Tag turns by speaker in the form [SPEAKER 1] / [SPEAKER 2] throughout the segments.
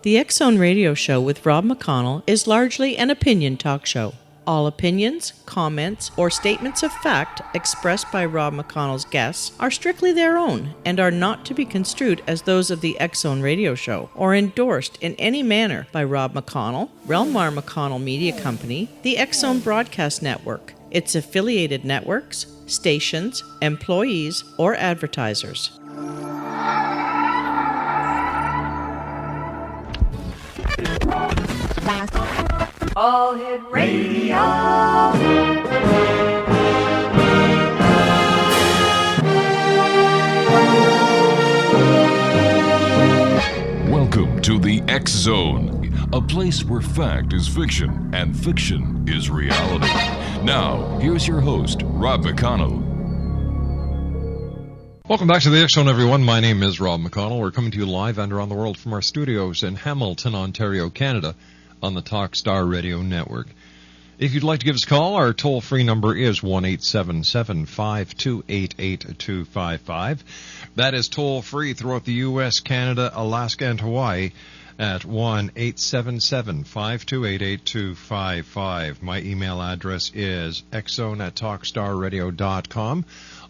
[SPEAKER 1] The X Zone Radio Show with Rob McConnell is largely an opinion talk show. All opinions, comments, or statements of fact expressed by Rob McConnell's guests are strictly their own and are not to be construed as those of the X Zone Radio Show or endorsed in any manner by Rob McConnell, Relmar McConnell Media Company, the X Zone Broadcast Network, its affiliated networks, stations, employees, or advertisers.
[SPEAKER 2] All Hit Radio.
[SPEAKER 3] Welcome to the X Zone, a place where fact is fiction and fiction is reality. Now, here's your host, Rob McConnell.
[SPEAKER 4] Welcome back to the X Zone, everyone. My name is Rob McConnell. We're coming to you live and around the world from our studios in Hamilton, Ontario, Canada, on the Talkstar Radio Network. If you'd like to give us a call, our toll-free number is 1-877-528-8255. That is toll-free throughout the U.S., Canada, Alaska, and Hawaii at 1-877-528-8255. My email address is xzone@talkstarradio.com.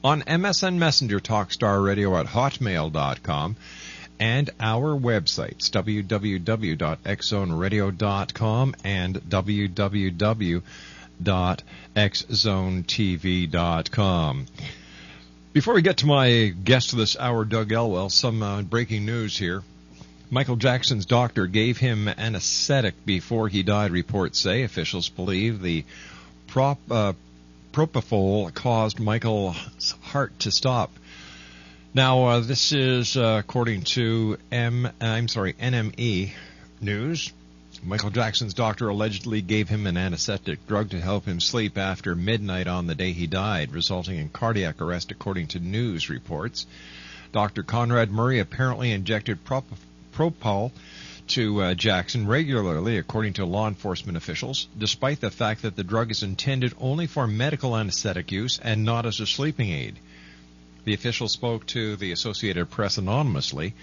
[SPEAKER 4] On MSN Messenger, talkstarradio@hotmail.com. And our websites, www.xzoneradio.com and www.xzonetv.com. Before we get to my guest this hour, Doug Elwell, some breaking news here. Michael Jackson's doctor gave him anesthetic before he died, reports say. Officials believe the propofol caused Michael's heart to stop. Now, this is according to NME News. Michael Jackson's doctor allegedly gave him an anesthetic drug to help him sleep after midnight on the day he died, resulting in cardiac arrest, according to news reports. Dr. Conrad Murray apparently injected propofol to Jackson regularly, according to law enforcement officials, despite the fact that the drug is intended only for medical anesthetic use and not as a sleeping aid. The official spoke to the Associated Press anonymously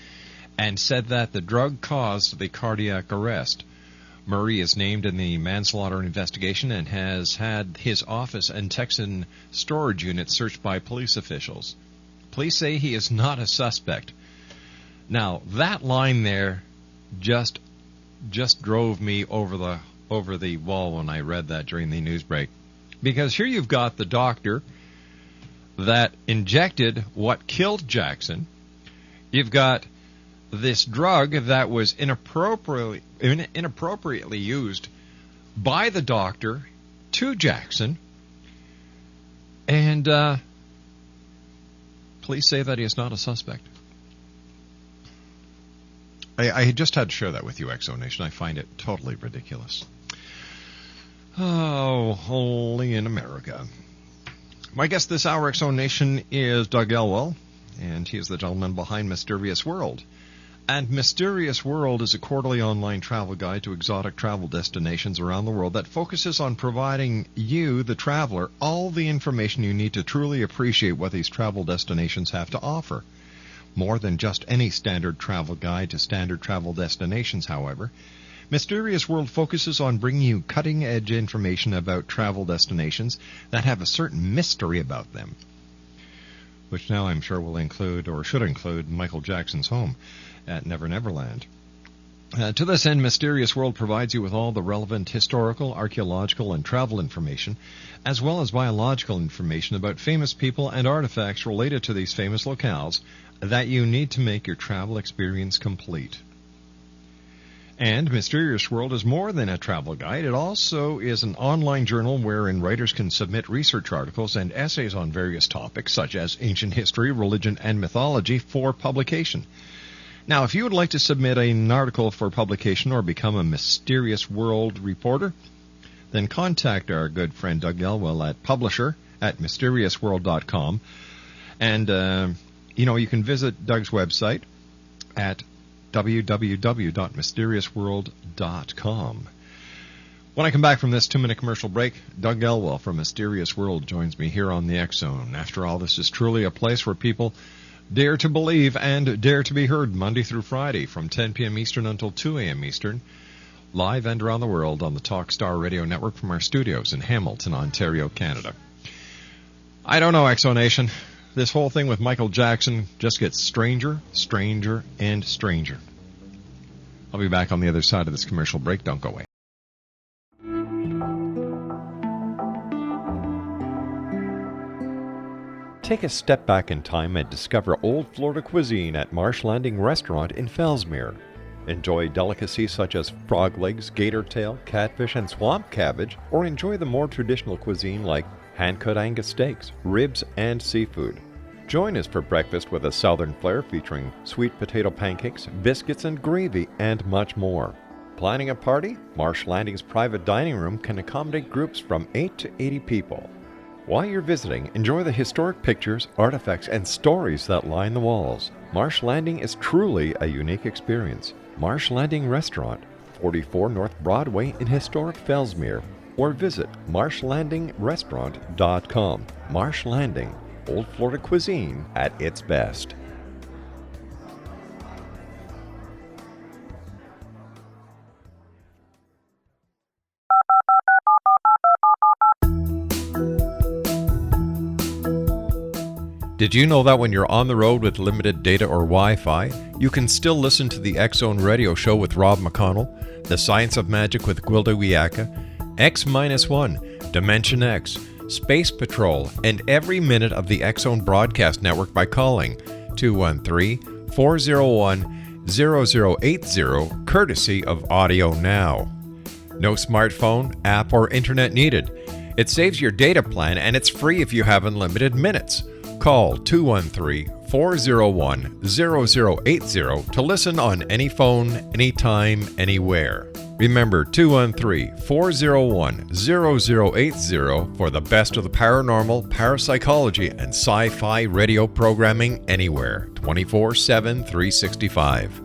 [SPEAKER 4] and said that the drug caused the cardiac arrest. Murray is named in the manslaughter investigation and has had his office and Texan storage unit searched by police officials. Police say he is not a suspect. Now, that line there just drove me over the wall when I read that during the news break. Because here you've got the doctor that injected what killed Jackson. You've got this drug that was inappropriately used by the doctor to Jackson, and police say that he is not a suspect. I just had to share that with you, X Zone Nation. I find it totally ridiculous. Oh, holy in America. My guest this hour, X Zone Nation, is Doug Elwell, and he is the gentleman behind Mysterious World. And Mysterious World is a quarterly online travel guide to exotic travel destinations around the world that focuses on providing you, the traveler, all the information you need to truly appreciate what these travel destinations have to offer. More than just any standard travel guide to standard travel destinations, however, Mysterious World focuses on bringing you cutting-edge information about travel destinations that have a certain mystery about them, which now I'm sure will include, or should include, Michael Jackson's home at Never Never Land. To this end, Mysterious World provides you with all the relevant historical, archaeological, and travel information, as well as biological information about famous people and artifacts related to these famous locales that you need to make your travel experience complete. And Mysterious World is more than a travel guide. It also is an online journal wherein writers can submit research articles and essays on various topics, such as ancient history, religion, and mythology, for publication. Now, if you would like to submit an article for publication or become a Mysterious World reporter, then contact our good friend Doug Elwell at publisher@mysteriousworld.com. And, you can visit Doug's website at www.mysteriousworld.com. When I come back from this 2-minute commercial break, Doug Elwell from Mysterious World joins me here on the X Zone. After all, this is truly a place where people Dare to Believe and Dare to Be Heard, Monday through Friday from 10 p.m. Eastern until 2 a.m. Eastern, live and around the world on the Talkstar Radio Network from our studios in Hamilton, Ontario, Canada. I don't know, Exonation. This whole thing with Michael Jackson just gets stranger, stranger, and stranger. I'll be back on the other side of this commercial break. Don't go away. Take a step back in time and discover old Florida cuisine at Marsh Landing Restaurant in Fellsmere. Enjoy delicacies such as frog legs, gator tail, catfish, and swamp cabbage, or enjoy the more traditional cuisine like hand-cut Angus steaks, ribs, and seafood. Join us for breakfast with a southern flair featuring sweet potato pancakes, biscuits and gravy, and much more. Planning a party? Marsh Landing's private dining room can accommodate groups from 8 to 80 people. While you're visiting, enjoy the historic pictures, artifacts, and stories that line the walls. Marsh Landing is truly a unique experience. Marsh Landing Restaurant, 44 North Broadway in historic Fellsmere, or visit marshlandingrestaurant.com. Marsh Landing, old Florida cuisine at its best. Did you know that when you're on the road with limited data or Wi-Fi, you can still listen to the X-Zone Radio Show with Rob McConnell, The Science of Magic with Gwilda Wiyaka, X-1, Dimension X, Space Patrol, and every minute of the X-Zone broadcast network by calling 213-401-0080, courtesy of Audio Now. No smartphone, app, or internet needed. It saves your data plan and it's free if you have unlimited minutes. Call 213-401-0080 to listen on any phone, anytime, anywhere. Remember 213-401-0080 for the best of the paranormal, parapsychology, and sci-fi radio programming anywhere, 24/7, 365.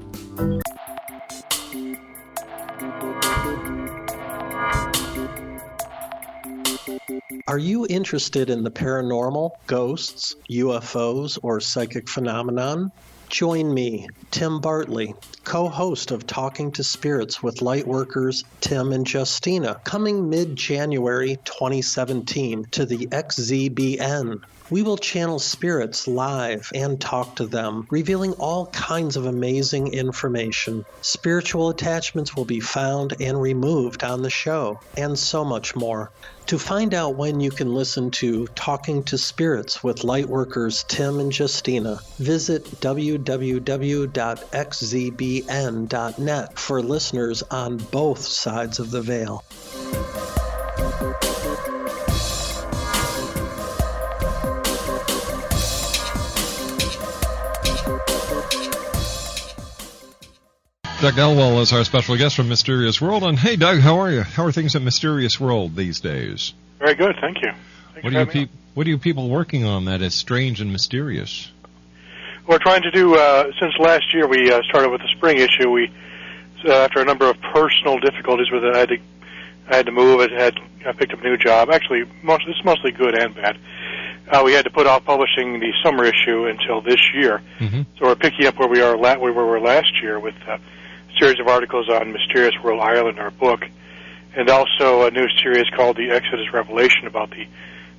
[SPEAKER 5] Are you interested in the paranormal, ghosts, UFOs, or psychic phenomenon? Join me, Tim Bartley, co-host of Talking to Spirits with Lightworkers Tim and Justina, coming mid-January 2017 to the XZBN. We will channel spirits live and talk to them, revealing all kinds of amazing information. Spiritual attachments will be found and removed on the show, and so much more. To find out when you can listen to Talking to Spirits with Lightworkers Tim and Justina, visit www.xzbn.net for listeners on both sides of the veil.
[SPEAKER 4] Doug Elwell is our special guest from Mysterious World. And hey, Doug, how are you? How are things at Mysterious World these days?
[SPEAKER 6] Very good, thank you.
[SPEAKER 4] What are you people working on that is strange and mysterious?
[SPEAKER 6] We're trying to do, since last year we started with the spring issue, after a number of personal difficulties with it, I had to move. I picked up a new job. Actually, it's mostly good and bad. We had to put off publishing the summer issue until this year. Mm-hmm. So we're picking up where we were last year with a series of articles on Mysterious World Ireland, our book, and also a new series called The Exodus Revelation about the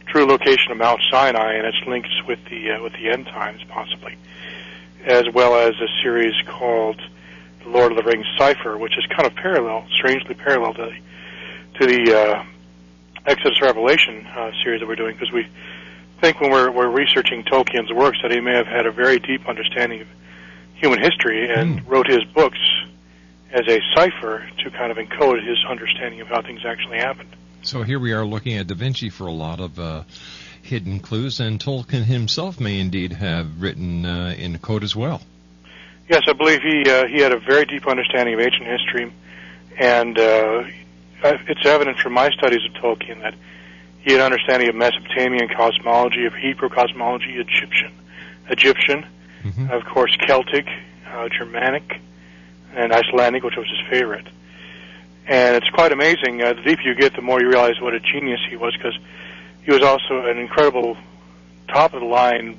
[SPEAKER 6] true location of Mount Sinai and its links with the end times, possibly, as well as a series called The Lord of the Rings Cipher, which is kind of strangely parallel to the Exodus Revelation series that we're doing, because we think when we're researching Tolkien's works that he may have had a very deep understanding of human history and wrote his books as a cipher to kind of encode his understanding of how things actually happened.
[SPEAKER 4] So here we are looking at Da Vinci for a lot of hidden clues, and Tolkien himself may indeed have written in code as well.
[SPEAKER 6] Yes, I believe he had a very deep understanding of ancient history, and it's evident from my studies of Tolkien that he had an understanding of Mesopotamian cosmology, of Hebrew cosmology, Egyptian, mm-hmm. Of course Celtic, Germanic, and Icelandic, which was his favorite. And it's quite amazing. The deeper you get, the more you realize what a genius he was, because he was also an incredible, top-of-the-line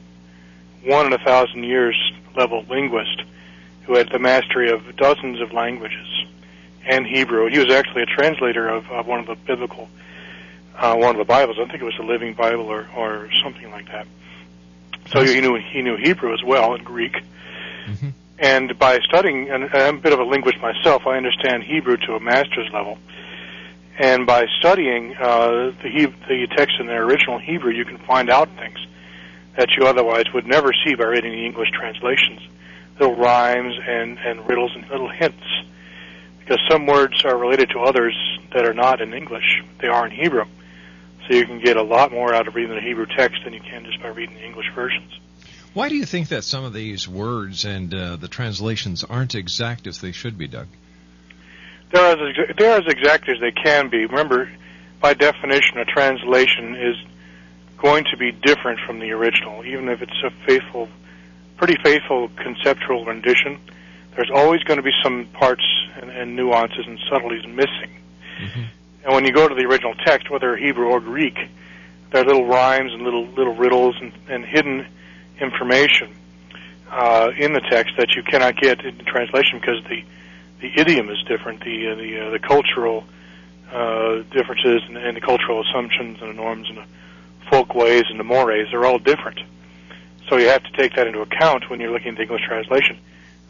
[SPEAKER 6] one in 1,000 years level linguist who had the mastery of dozens of languages and Hebrew. He was actually a translator of one of the biblical, one of the Bibles. I think it was the Living Bible or something like that. So he knew Hebrew as well and Greek.
[SPEAKER 4] Mm-hmm.
[SPEAKER 6] And by studying, and I'm a bit of a linguist myself, I understand Hebrew to a master's level. And by studying the text in their original Hebrew, you can find out things that you otherwise would never see by reading the English translations. Little rhymes and riddles and little hints. Because some words are related to others that are not in English. They are in Hebrew. So you can get a lot more out of reading the Hebrew text than you can just by reading the English versions.
[SPEAKER 4] Why do you think that some of these words and the translations aren't exact as they should be, Doug?
[SPEAKER 6] They're as exact as they can be. Remember, by definition, a translation is going to be different from the original, even if it's a pretty faithful conceptual rendition. There's always going to be some parts and nuances and subtleties missing.
[SPEAKER 4] Mm-hmm.
[SPEAKER 6] And when you go to the original text, whether Hebrew or Greek, there are little rhymes and little riddles and hidden information in the text that you cannot get in translation because the idiom is different, the cultural differences and the cultural assumptions and the norms and the folk ways and the mores are all different. So you have to take that into account when you're looking at the English translation.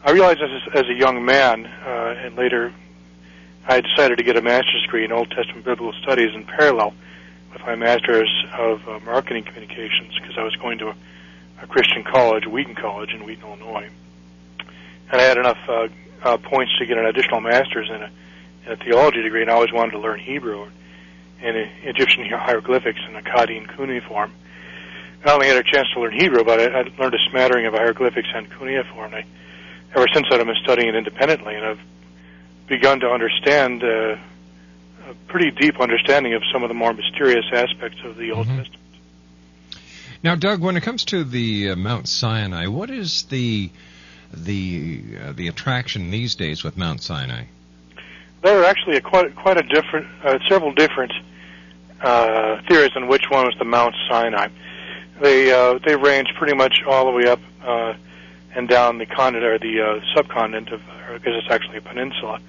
[SPEAKER 6] I realized this as a young man, and later I decided to get a master's degree in Old Testament Biblical Studies in parallel with my master's of marketing communications because I was going to a Christian college, Wheaton College in Wheaton, Illinois. And I had enough points to get an additional master's in a theology degree, and I always wanted to learn Hebrew and Egyptian hieroglyphics in Akkadian cuneiform. I only had a chance to learn Hebrew, but I learned a smattering of hieroglyphics and cuneiform. Ever since that, I've been studying it independently, and I've begun to understand a pretty deep understanding of some of the more mysterious aspects of the Old Testament.
[SPEAKER 4] Now, Doug, when it comes to the Mount Sinai, what is the attraction these days with Mount Sinai?
[SPEAKER 6] There are actually quite a different, several different theories on which one was the Mount Sinai. They range pretty much all the way up and down the continent or the subcontinent of, I guess it's actually a peninsula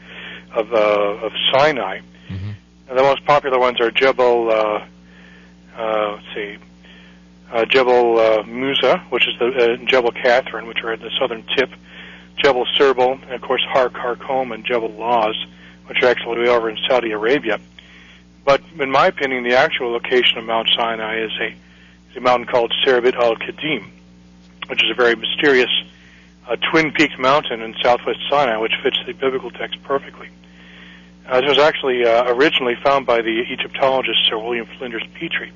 [SPEAKER 6] of Sinai.
[SPEAKER 4] Mm-hmm.
[SPEAKER 6] And the most popular ones are Jebel Musa, which is the Jebel Catherine, which are at the southern tip, Jebel Serbal, and of course Har Karkom and Jebel Laz, which are actually way over in Saudi Arabia. But in my opinion, the actual location of Mount Sinai is a mountain called Serbit al-Qadim, which is a very mysterious twin-peaked mountain in southwest Sinai, which fits the biblical text perfectly. This was actually originally found by the Egyptologist Sir William Flinders Petrie,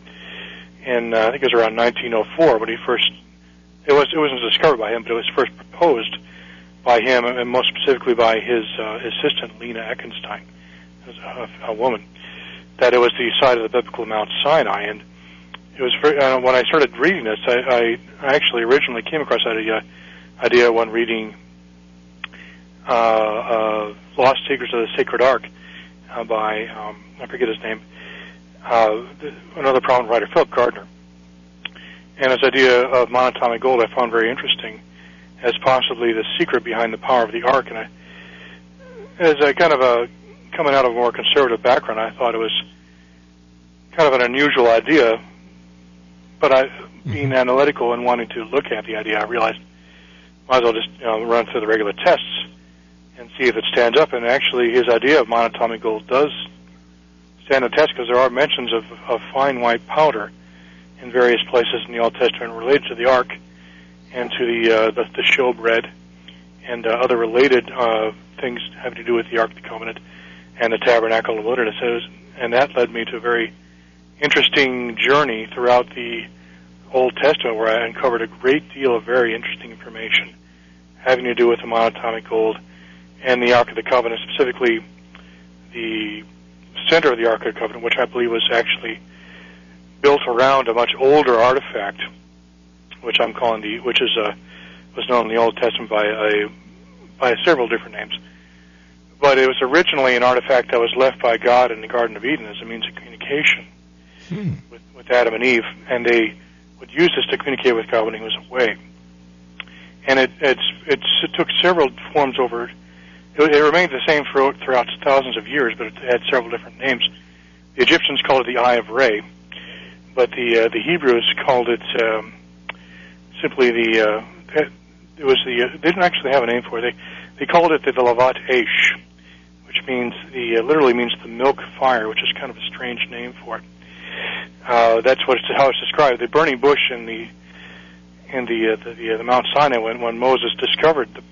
[SPEAKER 6] and I think it was around 1904 when it wasn't discovered by him, but it was first proposed by him, and most specifically by his assistant Lena Eckenstein, a woman, that it was the site of the biblical Mount Sinai. And it was when I started reading this, I actually originally came across that idea when reading Lost Secrets of the Sacred Ark by I forget his name, another prominent writer, Philip Gardner. And his idea of monatomic gold I found very interesting as possibly the secret behind the power of the Ark. And as a kind of coming out of a more conservative background, I thought it was kind of an unusual idea. But being analytical and wanting to look at the idea, I realized might as well just run through the regular tests and see if it stands up. And actually, his idea of monatomic gold does stand the test because there are mentions of fine white powder in various places in the Old Testament related to the Ark and to the showbread and other related things having to do with the Ark of the Covenant and the Tabernacle of the Wilderness. And that led me to a very interesting journey throughout the Old Testament where I uncovered a great deal of very interesting information having to do with the monatomic gold and the Ark of the Covenant, specifically the center of the Ark of the Covenant, which I believe was actually built around a much older artifact, which I'm calling which was known in the Old Testament by several different names. But it was originally an artifact that was left by God in the Garden of Eden as a means of communication with Adam and Eve, and they would use this to communicate with God when he was away. and it took several forms over. It remained the same throughout thousands of years, but it had several different names. The Egyptians called it the Eye of Re, but the Hebrews called it simply the. They didn't actually have a name for it. They called it the Lavat Eish, which means literally means the milk fire, which is kind of a strange name for it. That's how it's described. The burning bush in the Mount Sinai when Moses discovered the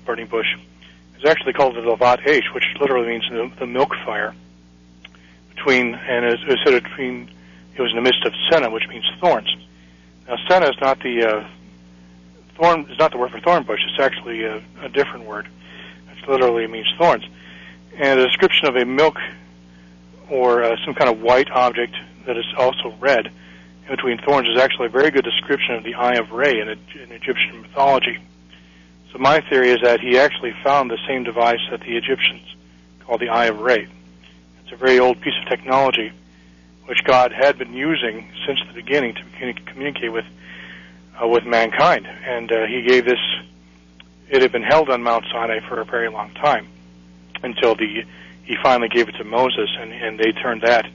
[SPEAKER 6] burning bush is actually called the Lavat Eish, which literally means the milk fire. It was in the midst of Senna, which means thorns. Now, Senna is not the thorn. Is not the word for thorn bush. It's actually a different word. It literally means thorns. And a description of a milk or some kind of white object that is also red in between thorns is actually a very good description of the Eye of Re in Egyptian mythology. So my theory is that he actually found the same device that the Egyptians called the Eye of Re. It's a very old piece of technology which God had been using since the beginning to communicate with mankind. And he gave this. It had been held on Mount Sinai for a very long time until he finally gave it to Moses, and they turned that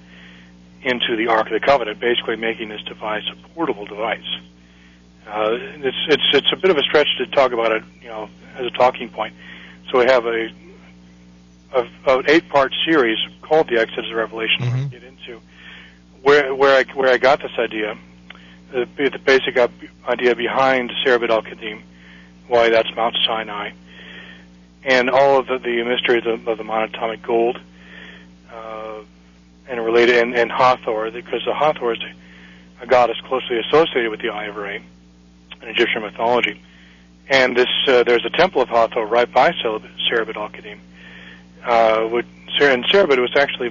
[SPEAKER 6] into the Ark of the Covenant, basically making this device a portable device. It's a bit of a stretch to talk about it, as a talking point. So we have an 8-part series called the Exodus of Revelation.
[SPEAKER 4] Mm-hmm.
[SPEAKER 6] We're going to get into where I got this idea, the basic idea behind Cerebit al-Kadim, why that's Mount Sinai, and all of the mysteries of the monatomic gold, and related, and Hathor, because the Hathor is a goddess closely associated with the Eye of Re in Egyptian mythology. And there's a temple of Hathor right by Cerebit al-Kadim. And Cerebit was actually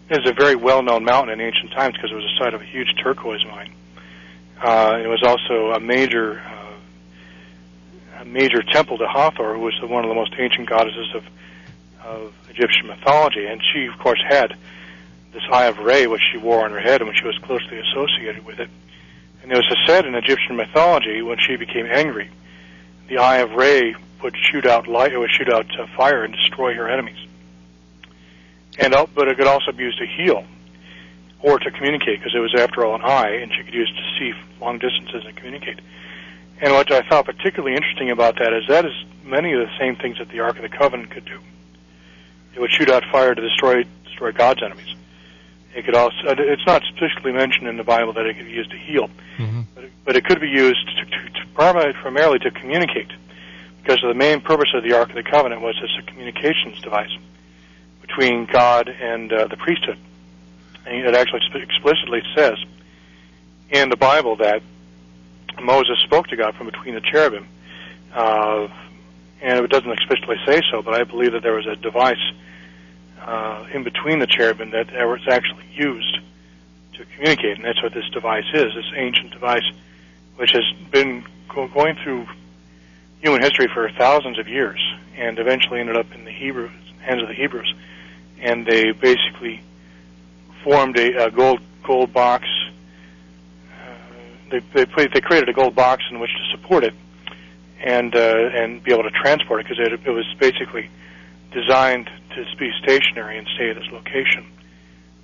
[SPEAKER 6] is a very well-known mountain in ancient times because it was the site of a huge turquoise mine. It was also a major temple to Hathor, who was one of the most ancient goddesses of Egyptian mythology. And she, of course, had this Eye of Re, which she wore on her head and which she was closely associated with it. And it was said in Egyptian mythology, when she became angry, the Eye of Re would shoot out fire and destroy her enemies. But it could also be used to heal or to communicate, because it was, after all, an eye, and she could use it to see long distances and communicate. And what I thought particularly interesting about that is many of the same things that the Ark of the Covenant could do. It would shoot out fire to destroy God's enemies. It could also. It's not specifically mentioned in the Bible that it could be used to heal,
[SPEAKER 4] mm-hmm.
[SPEAKER 6] but it could be used primarily to communicate, because the main purpose of the Ark of the Covenant was as a communications device between God and the priesthood. And it actually explicitly says in the Bible that Moses spoke to God from between the cherubim, and it doesn't explicitly say so, but I believe that there was a device in between the cherubim that was actually used to communicate, and that's what this device is, this ancient device, which has been going through human history for thousands of years, and eventually ended up in the hands of the Hebrews, and they basically formed a gold box. They created a gold box in which to support it, and be able to transport it, because it was basically designed to be stationary and stay at this location.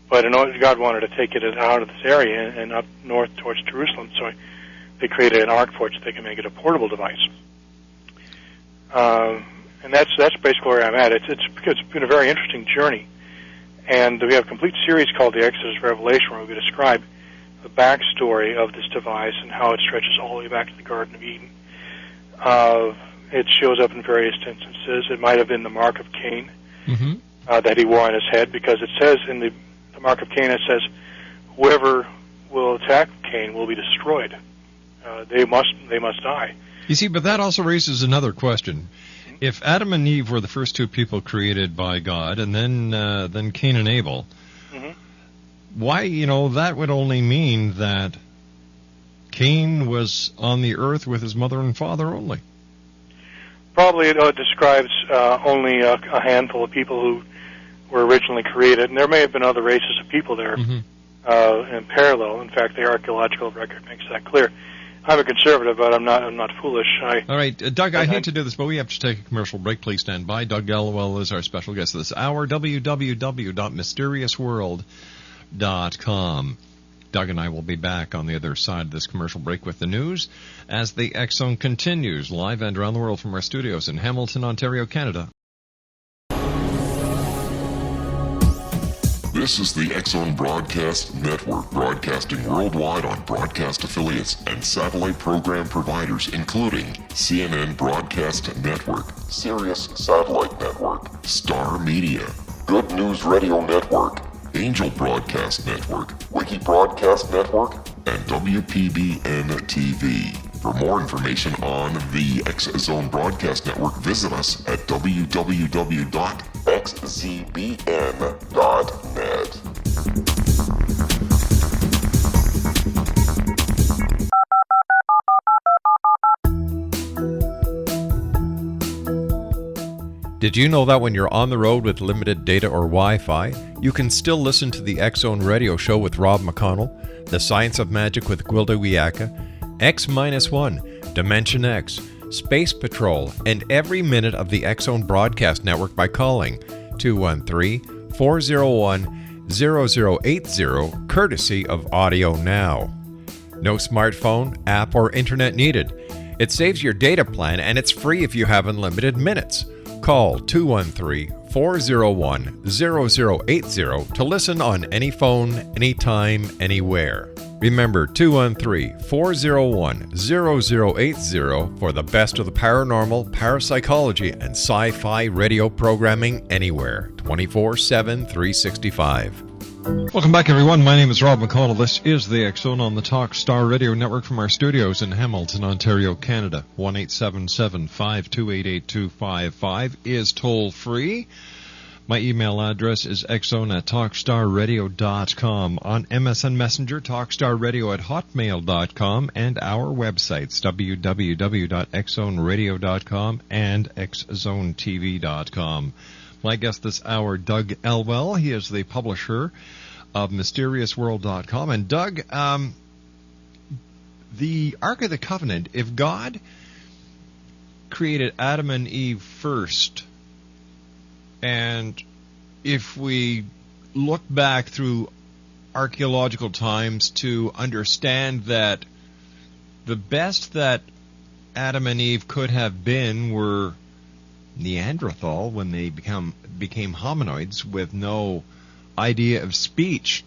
[SPEAKER 6] But God wanted to take it out of this area and up north towards Jerusalem, so they created an ark for it so they can make it a portable device. And that's basically where I'm at. It's been a very interesting journey, and we have a complete series called the Exodus Revelation, where we describe the backstory of this device and how it stretches all the way back to the Garden of Eden. It shows up in various instances. It might have been the mark of Cain,
[SPEAKER 4] mm-hmm.
[SPEAKER 6] That he wore on his head, because it says in the mark of Cain, it says, whoever will attack Cain will be destroyed. They must die.
[SPEAKER 4] You see, but that also raises another question. If Adam and Eve were the first two people created by God, and then Cain and Abel,
[SPEAKER 6] mm-hmm.
[SPEAKER 4] why, that would only mean that Cain was on the earth with his mother and father only.
[SPEAKER 6] Probably it describes only a handful of people who were originally created, and there may have been other races of people there, mm-hmm. In parallel. In fact, the archaeological record makes that clear. I'm a conservative, but I'm not foolish.
[SPEAKER 4] All right, Doug, I hate to do this, but we have to take a commercial break. Please stand by. Doug Elwell is our special guest this hour. www.mysteriousworld.com. Doug and I will be back on the other side of this commercial break with the news as the X Zone continues live and around the world from our studios in Hamilton, Ontario, Canada.
[SPEAKER 7] This is the X Zone Broadcast Network, broadcasting worldwide on broadcast affiliates and satellite program providers, including CNN Broadcast Network, Sirius Satellite Network, Star Media, Good News Radio Network, Angel Broadcast Network, Wiki Broadcast Network, and WPBN TV. For more information on the X Zone Broadcast Network, visit us at www.xzbn.net.
[SPEAKER 4] Did you know that when you're on the road with limited data or Wi-Fi, you can still listen to the X Zone Radio Show with Rob McConnell, The Science of Magic with Gwilda Wiyaka, X-1, Dimension X, Space Patrol, and every minute of the X Zone Broadcast Network by calling 213-401-0080, courtesy of Audio Now. No smartphone, app, or internet needed. It saves your data plan, and it's free if you have unlimited minutes. Call 213-401-0080 to listen on any phone, anytime, anywhere. Remember, 213-401-0080 for the best of the paranormal, parapsychology, and sci-fi radio programming anywhere, 24/7, 365. Welcome back, everyone. My name is Rob McConnell. This is the X Zone on the Talk Star Radio Network from our studios in Hamilton, Ontario, Canada. 1-877-528-8255 is toll-free. My email address is xzone@talkstarradio.com. On MSN Messenger, talkstarradio@hotmail.com, and our websites, www.xzoneradio.com and xzonetv.com. My guest this hour, Doug Elwell. He is the publisher of MysteriousWorld.com. And Doug, the Ark of the Covenant, if God created Adam and Eve first, and if we look back through archaeological times to understand that the best that Adam and Eve could have been were Neanderthal when they became hominoids with no idea of speech,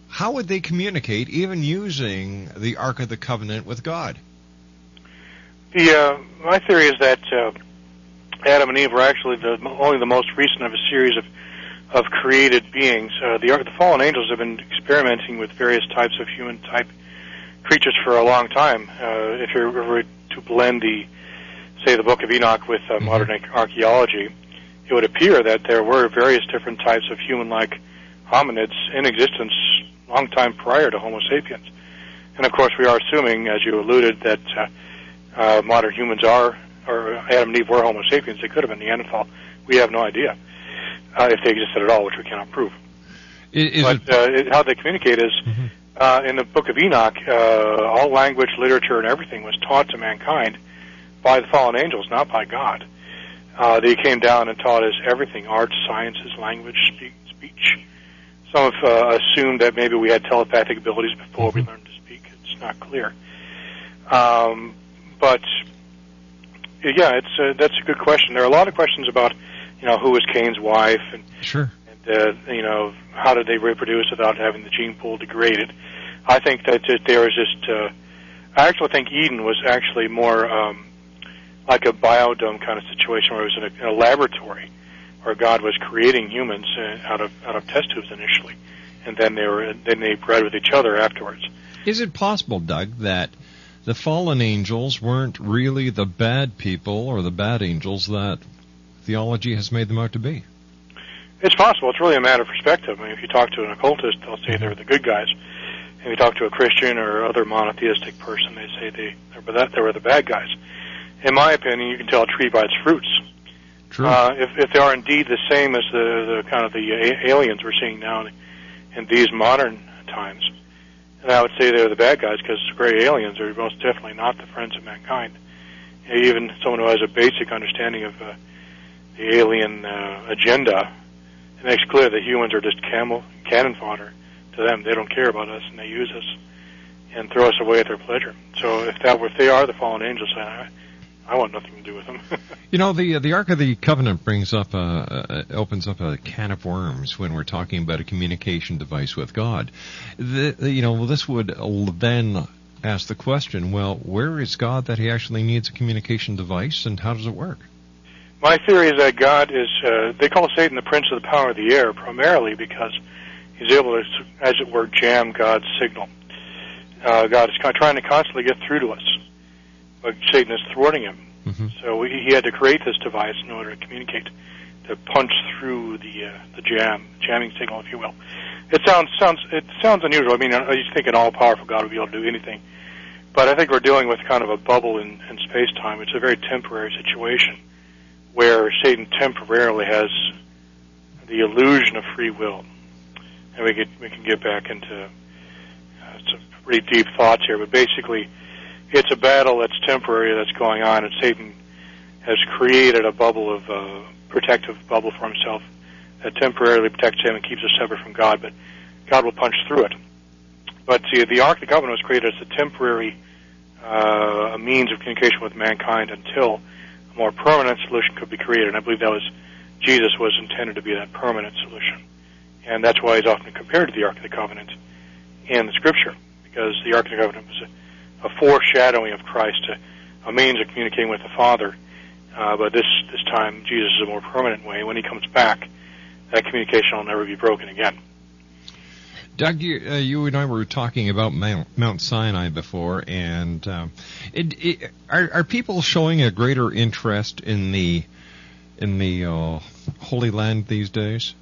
[SPEAKER 4] how would they communicate even using the Ark of the Covenant with God?
[SPEAKER 6] My theory is that Adam and Eve were actually only the most recent of a series of created beings. The fallen angels have been experimenting with various types of human-type creatures for a long time. If you were to blend the Book of Enoch with modern archaeology, it would appear that there were various different types of human-like hominids in existence long time prior to Homo sapiens. And of course we are assuming, as you alluded, that modern humans are, or Adam and Eve were Homo sapiens. They could have been Neanderthal. We have no idea if they existed at all, which we cannot prove. How they communicate is, in the Book of Enoch, all language, literature, and everything was taught to mankind by the fallen angels, not by God. They came down and taught us everything: arts, sciences, language, speech. Some have assumed that maybe we had telepathic abilities before we learned to speak. It's not clear. But yeah, that's a good question. There are a lot of questions about, who was Cain's wife, and how did they reproduce without having the gene pool degraded. I think that there was just. I actually think Eden was actually more like a biodome kind of situation, where it was in a laboratory, where God was creating humans out of test tubes initially, and then they bred with each other afterwards.
[SPEAKER 4] Is it possible, Doug, that the fallen angels weren't really the bad people or the bad angels that theology has made them out to be?
[SPEAKER 6] It's possible. It's really a matter of perspective. I mean, if you talk to an occultist, they'll say they were the good guys. If you talk to a Christian or other monotheistic person, they say they were the bad guys. In my opinion, you can tell a tree by its fruits.
[SPEAKER 4] True.
[SPEAKER 6] If they are indeed the same as the kind of the aliens we're seeing now in these modern times, And I would say they're the bad guys because gray aliens are most definitely not the friends of mankind. Even someone who has a basic understanding of the alien agenda, it makes clear that humans are just cannon fodder to them. They don't care about us, and they use us and throw us away at their pleasure. So if they are the fallen angels, I want nothing to do with them.
[SPEAKER 4] The Ark of the Covenant opens up a can of worms when we're talking about a communication device with God. This would then ask the question, well, where is God that he actually needs a communication device, and how does it work?
[SPEAKER 6] My theory is that God is, they call Satan the prince of the power of the air, primarily because he's able to, as it were, jam God's signal. God is trying to constantly get through to us, but Satan is thwarting him. Mm-hmm. So he had to create this device in order to communicate, to punch through the jamming signal, if you will. It sounds unusual. I mean, I used to think an all-powerful God would be able to do anything, but I think we're dealing with kind of a bubble in space-time. It's a very temporary situation where Satan temporarily has the illusion of free will, and we can get back into some pretty deep thoughts here. But basically, it's a battle that's temporary that's going on, and Satan has created a bubble of protective bubble for himself that temporarily protects him and keeps us separate from God, but God will punch through it. But see, the Ark of the Covenant was created as a temporary means of communication with mankind until a more permanent solution could be created, and I believe Jesus was intended to be that permanent solution. And that's why he's often compared to the Ark of the Covenant in the Scripture, because the Ark of the Covenant was a foreshadowing of Christ, a means of communicating with the Father. But this time, Jesus is a more permanent way. When he comes back, that communication will never be broken again.
[SPEAKER 4] Doug, you and I were talking about Mount Sinai before, and are people showing a greater interest in the Holy Land these days?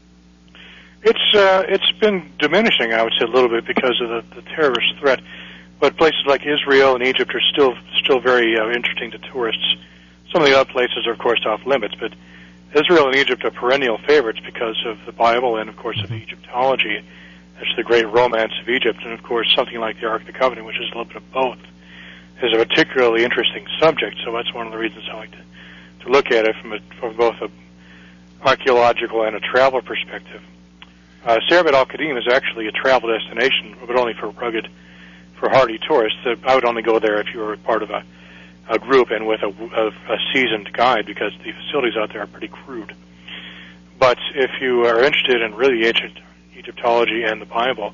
[SPEAKER 6] It's been diminishing, I would say, a little bit because of the terrorist threat. But places like Israel and Egypt are still very interesting to tourists. Some of the other places are, of course, off limits, but Israel and Egypt are perennial favorites because of the Bible and, of course, of Egyptology. That's the great romance of Egypt, and, of course, something like the Ark of the Covenant, which is a little bit of both, is a particularly interesting subject. So that's one of the reasons I like to look at it from both an archaeological and a travel perspective. Serbet al-Qadim is actually a travel destination, but only for hardy tourists. I would only go there if you were part of a group and with a seasoned guide, because the facilities out there are pretty crude. But if you are interested in really ancient Egyptology and the Bible,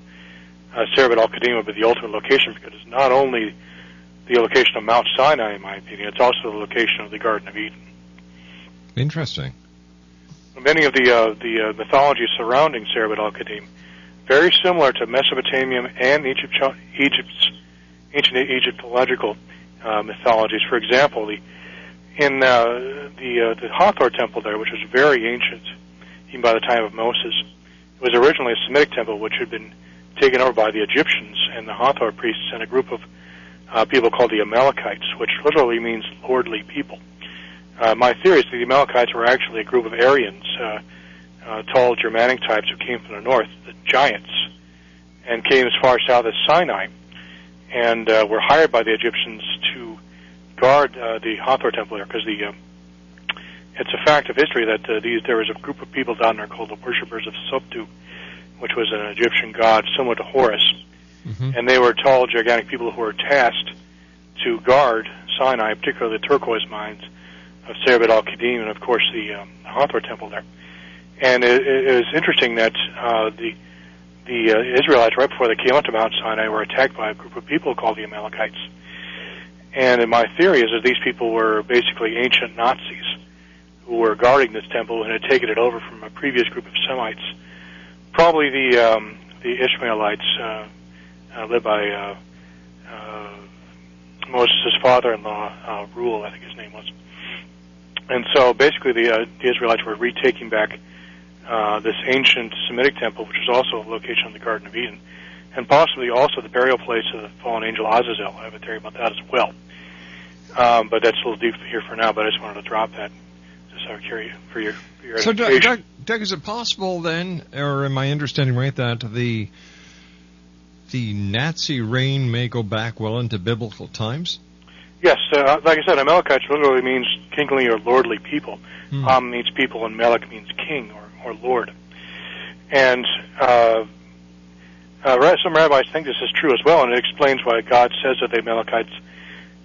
[SPEAKER 6] Serbet al-Qadim would be the ultimate location, because it's not only the location of Mount Sinai, in my opinion, it's also the location of the Garden of Eden.
[SPEAKER 4] Interesting.
[SPEAKER 6] Many of the mythologies surrounding Serbet al-Qadim, very similar to Mesopotamian and Egypt's ancient Egyptological mythologies. For example, the Hathor temple there, which was very ancient, even by the time of Moses, it was originally a Semitic temple which had been taken over by the Egyptians and the Hathor priests and a group of people called the Amalekites, which literally means lordly people. My theory is that the Amalekites were actually a group of Aryans, tall Germanic types who came from the north, the giants, and came as far south as Sinai, and were hired by the Egyptians to guard the Hathor temple there, because it's a fact of history that there was a group of people down there called the worshippers of Soptu, which was an Egyptian god similar to Horus, and they were tall, gigantic people who were tasked to guard Sinai, particularly the turquoise mines of Serbet al-Qadim, and of course the Hathor temple there. And it is interesting that the Israelites, right before they came up to Mount Sinai, were attacked by a group of people called the Amalekites. And my theory is that these people were basically ancient Nazis who were guarding this temple and had taken it over from a previous group of Semites, probably the Ishmaelites, led by Moses' father-in-law, Reuel, I think his name was. And so basically the Israelites were retaking back this ancient Semitic temple, which was also a location of the Garden of Eden, and possibly also the burial place of the fallen angel Azazel. I have a theory about that as well. But that's a little deep here for now, but I just wanted to drop that just out of curiosity for your
[SPEAKER 4] So,
[SPEAKER 6] education.
[SPEAKER 4] Doug, is it possible then, or am I understanding right, that the the Nazi reign may go back well into biblical times?
[SPEAKER 6] Yes, like I said, Amalekites literally means kingly or lordly people. Am means people, and Melech means king or lord. And some rabbis think this is true as well, and it explains why God says that the Amalekites,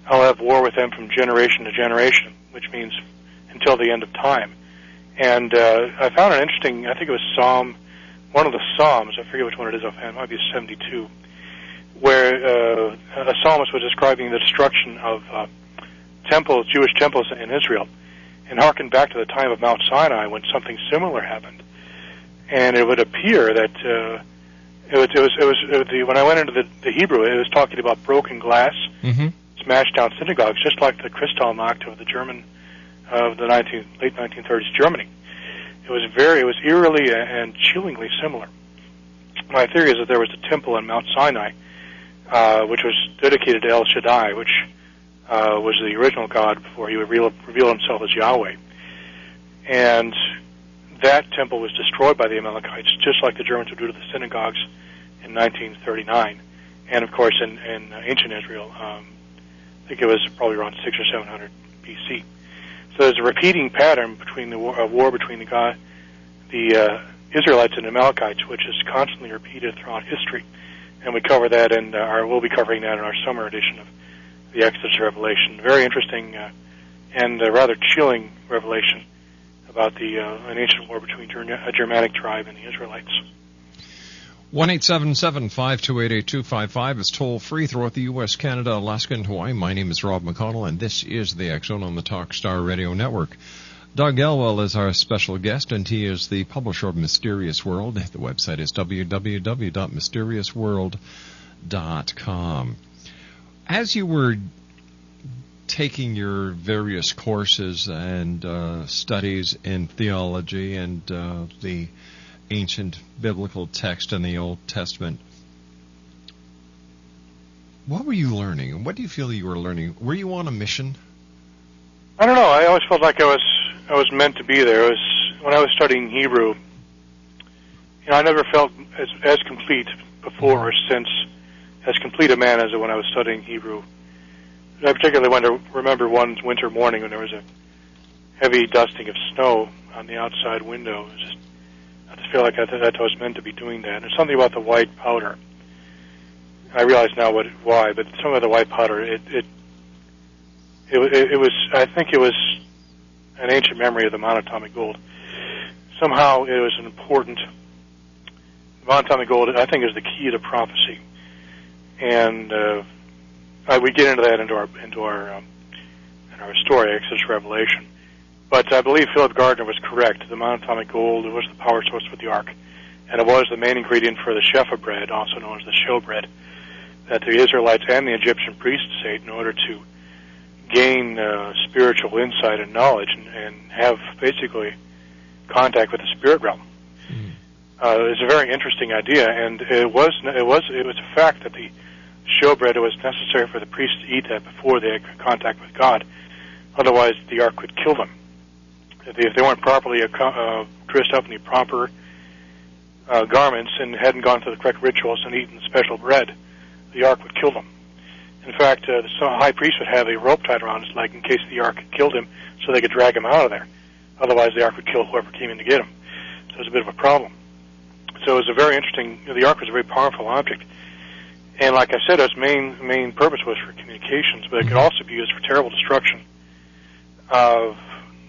[SPEAKER 6] I'll have war with them from generation to generation, which means until the end of time. And I found it interesting, I think it was one of the Psalms, I forget which one it is offhand, it might be 72, where a psalmist was describing the destruction of Jewish temples in Israel, and harkened back to the time of Mount Sinai when something similar happened. And it would appear that when I went into the Hebrew, it was talking about broken glass, smashed down synagogues, just like the Kristallnacht of the German of the late 1930s Germany. It was eerily and chillingly similar. My theory is that there was a temple in Mount Sinai, which was dedicated to El Shaddai, which was the original God before he would reveal himself as Yahweh. And that temple was destroyed by the Amalekites, just like the Germans would do to the synagogues in 1939. And, of course, in ancient Israel, I think it was probably around 600 or 700 BC. So there's a repeating pattern between the war between the Israelites and the Amalekites, which is constantly repeated throughout history. And we cover that, and we'll be covering that in our summer edition of the Exodus Revelation. Very interesting and rather chilling revelation about an ancient war between a Germanic tribe and the Israelites.
[SPEAKER 4] 1-877-528-8255 is toll-free throughout the U.S., Canada, Alaska, and Hawaii. My name is Rob McConnell, and this is the X-Zone on the Talkstar Radio Network. Doug Elwell is our special guest, and he is the publisher of Mysterious World. The website is www.mysteriousworld.com. As you were taking your various courses and studies in theology and the ancient biblical text in the Old Testament, what were you learning? And what do you feel you were learning? Were you on a mission?
[SPEAKER 6] I don't know. I always felt like I was meant to be there. When I was studying Hebrew, I never felt as complete before or since, as complete a man as when I was studying Hebrew. I particularly remember one winter morning when there was a heavy dusting of snow on the outside window. I just feel like I was meant to be doing that. There's something about the white powder. I realize now why, but some of the white powder, it was. I think it was an ancient memory of the monatomic gold. Somehow it was an important. Monatomic gold, I think, is the key to prophecy, and we get into that into our story, Exodus Revelation. But I believe Philip Gardner was correct. The monatomic gold was the power source for the ark, and it was the main ingredient for the shefa bread, also known as the showbread, that the Israelites and the Egyptian priests ate in order to gain spiritual insight and knowledge and have basically contact with the spirit realm. It's a very interesting idea, and it was a fact that the showbread, it was necessary for the priests to eat that before they had contact with God. Otherwise, the ark would kill them. If they weren't properly dressed up in the proper garments and hadn't gone through the correct rituals and eaten special bread, the ark would kill them. In fact, the high priest would have a rope tied around his leg in case the ark killed him, so they could drag him out of there. Otherwise, the ark would kill whoever came in to get him. So it was a bit of a problem. So it was a very interesting. The ark was a very powerful object, and like I said, its main purpose was for communications, but it could also be used for terrible destruction.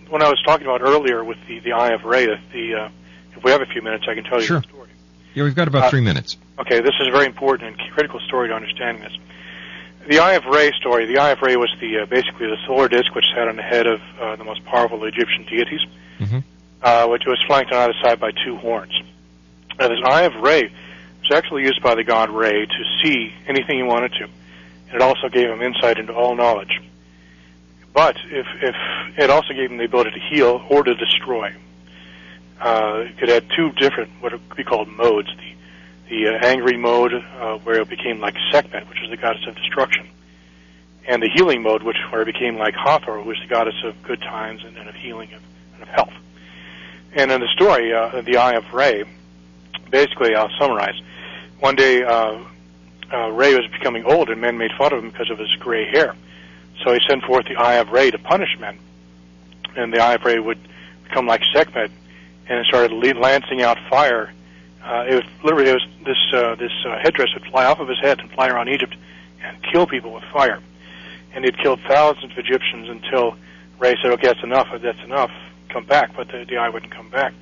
[SPEAKER 6] When I was talking about earlier with the Eye of Re, if we have a few minutes, I can tell you the story.
[SPEAKER 4] Yeah, we've got about 3 minutes.
[SPEAKER 6] Okay, this is a very important and critical story to understanding this. The Eye of Re story. The Eye of Re was basically the solar disk which sat on the head of the most powerful Egyptian deities, which was flanked on either side by two horns. Now, this Eye of Re was actually used by the god Re to see anything he wanted to, and it also gave him insight into all knowledge. But if it also gave him the ability to heal or to destroy. It could have two different, what would be called modes. The angry mode, where it became like Sekhmet, which was the goddess of destruction, and the healing mode, where it became like Hathor, who was the goddess of good times and of healing and of health. And in the story, the Eye of Re, basically, I'll summarize. One day, Ray was becoming old, and men made fun of him because of his gray hair. So he sent forth the Eye of Ray to punish men, and the Eye of Ray would become like Sekhmet, and it started lancing out fire. This headdress would fly off of his head and fly around Egypt and kill people with fire. And he'd killed thousands of Egyptians until Ray said, "Okay, that's enough, come back." But the eye wouldn't come back.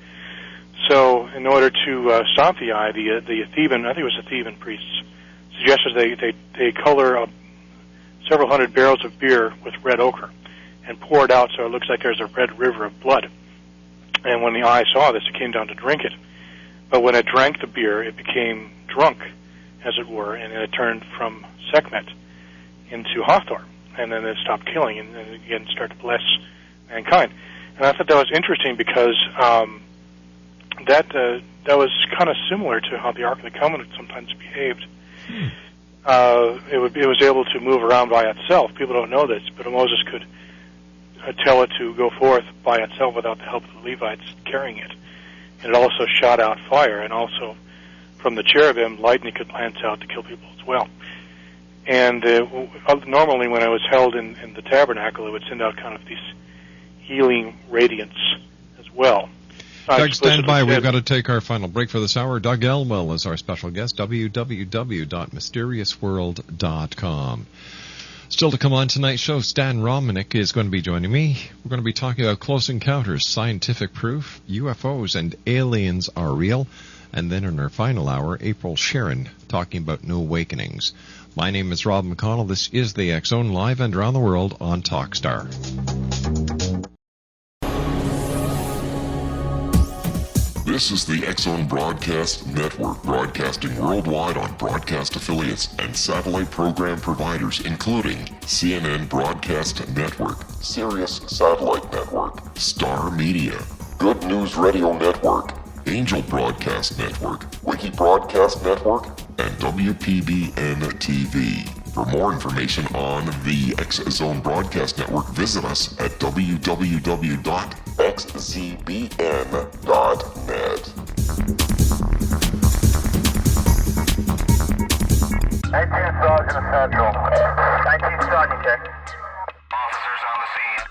[SPEAKER 6] So in order to stop the eye, the Theban, I think it was the Theban priests, suggested they color several hundred barrels of beer with red ochre and pour it out so it looks like there's a red river of blood. And when the eye saw this, it came down to drink it. But when it drank the beer, it became drunk, as it were, and it turned from Sekhmet into Hathor. And then it stopped killing and then again started to bless mankind. And I thought that was interesting because that was kind of similar to how the Ark of the Covenant sometimes behaved. It was able to move around by itself. People don't know this, but Moses could tell it to go forth by itself without the help of the Levites carrying it. And it also shot out fire, and also from the cherubim, lightning could glance out to kill people as well. And normally when I was held in the tabernacle, it would send out kind of these healing radiance as well.
[SPEAKER 4] Doug, stand by. We've got to take our final break for this hour. Doug Elwell is our special guest, www.mysteriousworld.com. Still to come on tonight's show, Stan Romanek is going to be joining me. We're going to be talking about close encounters, scientific proof, UFOs, and aliens are real. And then in our final hour, April Sharon talking about new awakenings. My name is Rob McConnell. This is the X-Zone, live and around the world on Talkstar.
[SPEAKER 7] This is the X-Zone Broadcast Network, broadcasting worldwide on broadcast affiliates and satellite program providers, including CNN Broadcast Network, Sirius Satellite Network, Star Media, Good News Radio Network, Angel Broadcast Network, Wiki Broadcast Network, and WPBN TV. For more information on the X-Zone Broadcast Network, visit us at www.xzbn.net.
[SPEAKER 8] 19 Sergeant Central. 19 Sergeant, check. Officers on the scene.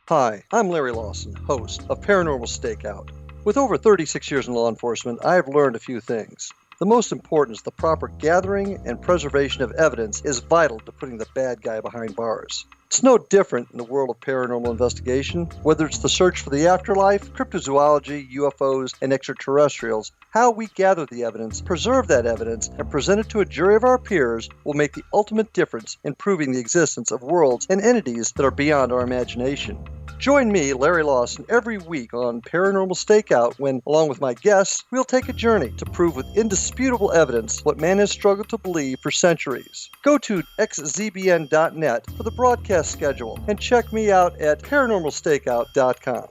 [SPEAKER 9] Hi, I'm Larry Lawson, host of Paranormal Stakeout. With over 36 years in law enforcement, I have learned a few things. The most important is the proper gathering and preservation of evidence is vital to putting the bad guy behind bars. It's no different in the world of paranormal investigation. Whether it's the search for the afterlife, cryptozoology, UFOs, and extraterrestrials, how we gather the evidence, preserve that evidence, and present it to a jury of our peers will make the ultimate difference in proving the existence of worlds and entities that are beyond our imagination. Join me, Larry Lawson, every week on Paranormal Stakeout when, along with my guests, we'll take a journey to prove with indisputable evidence what man has struggled to believe for centuries. Go to xzbn.net for the broadcast schedule and check me out at paranormalstakeout.com.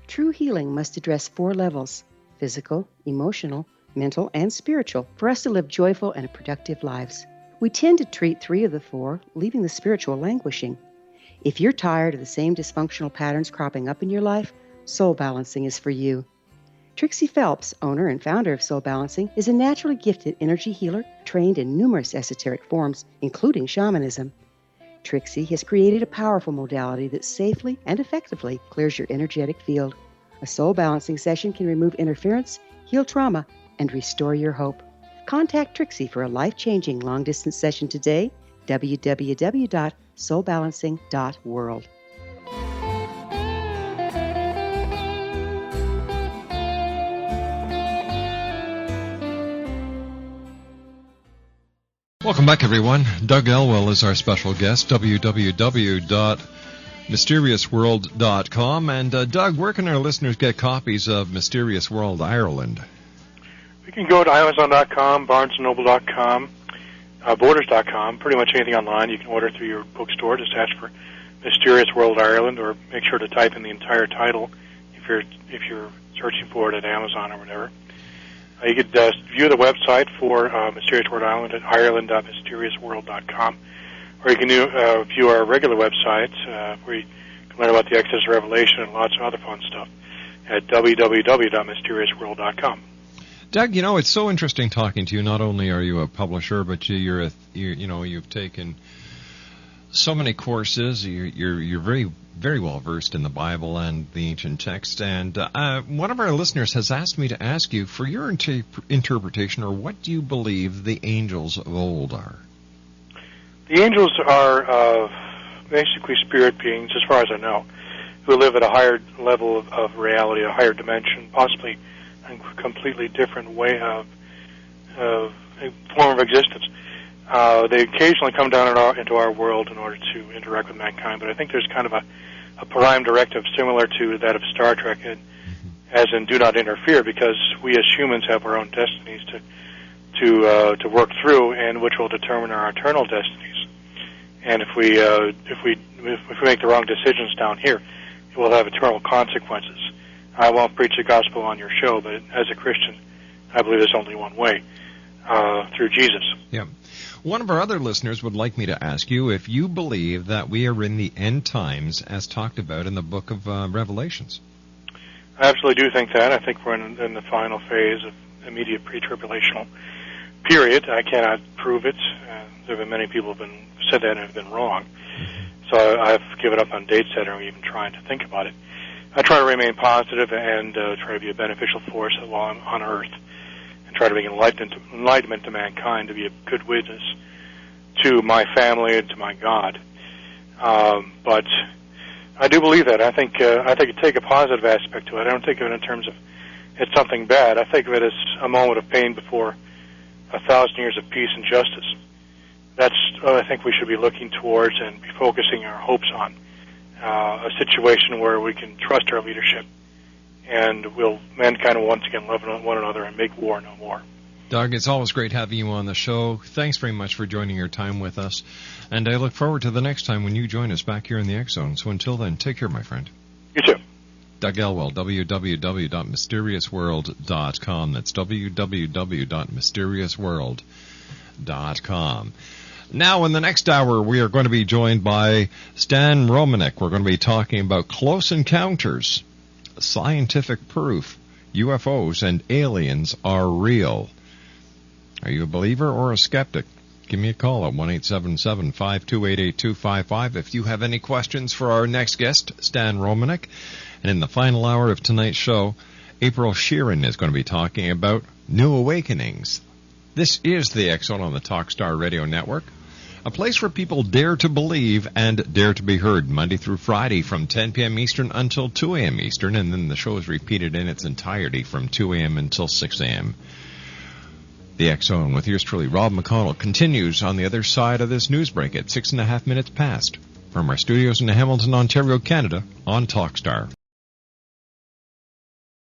[SPEAKER 10] True healing must address 4 levels: physical, emotional, mental, and spiritual, for us to live joyful and productive lives. We tend to treat 3 of the 4, leaving the spiritual languishing. If you're tired of the same dysfunctional patterns cropping up in your life, Soul Balancing is for you. Trixie Phelps, owner and founder of Soul Balancing, is a naturally gifted energy healer trained in numerous esoteric forms, including shamanism. Trixie has created a powerful modality that safely and effectively clears your energetic field. A soul balancing session can remove interference, heal trauma, and restore your hope. Contact Trixie for a life-changing long-distance session today. www.soulbalancing.world.
[SPEAKER 4] Welcome back, everyone. Doug Elwell is our special guest, www.mysteriousworld.com. And Doug, where can our listeners get copies of Mysterious World Ireland?
[SPEAKER 6] You can go to Amazon.com, BarnesandNoble.com, Borders.com, pretty much anything online. You can order through your bookstore. Just ask for Mysterious World Ireland, or make sure to type in the entire title if you're searching for it at Amazon or whatever. You could view the website for Mysterious World Island at ireland.mysteriousworld.com, or you can view our regular website where you can learn about the Exodus Revelation and lots of other fun stuff at www.mysteriousworld.com.
[SPEAKER 4] Doug, it's so interesting talking to you. Not only are you a publisher, but you've taken so many courses. You're very, very well versed in the Bible and the ancient text. And one of our listeners has asked me to ask you for your interpretation, or what do you believe the angels of old are?
[SPEAKER 6] The angels are basically spirit beings, as far as I know, who live at a higher level of reality, a higher dimension, possibly a completely different way of form of existence. They occasionally come down into our world in order to interact with mankind, but I think there's kind of a prime directive similar to that of Star Trek, as in do not interfere, because we as humans have our own destinies to work through, and which will determine our eternal destinies. And if we make the wrong decisions down here, it will have eternal consequences. I won't preach the gospel on your show, but as a Christian, I believe there's only one way, through Jesus.
[SPEAKER 4] Yeah. One of our other listeners would like me to ask you if you believe that we are in the end times as talked about in the book of Revelations.
[SPEAKER 6] I absolutely do think that. I think we're in the final phase of immediate pre-tribulational period. I cannot prove it. There have been many people who have said that and have been wrong. So I've given up on date setting or even trying to think about it. I try to remain positive and try to be a beneficial force while I'm on Earth, and try to bring enlightenment to mankind, to be a good witness to my family and to my God. But I do believe that. I think you take a positive aspect to it. I don't think of it in terms of it's something bad. I think of it as a moment of pain before 1,000 years of peace and justice. That's what I think we should be looking towards and be focusing our hopes on. A situation where we can trust our leadership, and mankind will once again love one another and make war no more.
[SPEAKER 4] Doug, it's always great having you on the show. Thanks very much for joining your time with us, and I look forward to the next time when you join us back here in the X Zone. So until then, take care, my friend.
[SPEAKER 6] You too.
[SPEAKER 4] Doug Elwell, www.mysteriousworld.com. That's www.mysteriousworld.com. Now, in the next hour, we are going to be joined by Stan Romanek. We're going to be talking about close encounters, scientific proof, UFOs and aliens are real. Are you a believer or a skeptic? Give me a call at 1-877-528-8255 if you have any questions for our next guest, Stan Romanek. And in the final hour of tonight's show, April Sheeran is going to be talking about New Awakenings. This is the X Zone on the Talkstar Radio Network, a place where people dare to believe and dare to be heard, Monday through Friday from 10 p.m. Eastern until 2 a.m. Eastern, and then the show is repeated in its entirety from 2 a.m. until 6 a.m. The X Zone with yours truly, Rob McConnell, continues on the other side of this news break at 6.5 minutes past from our studios in Hamilton, Ontario, Canada, on Talkstar.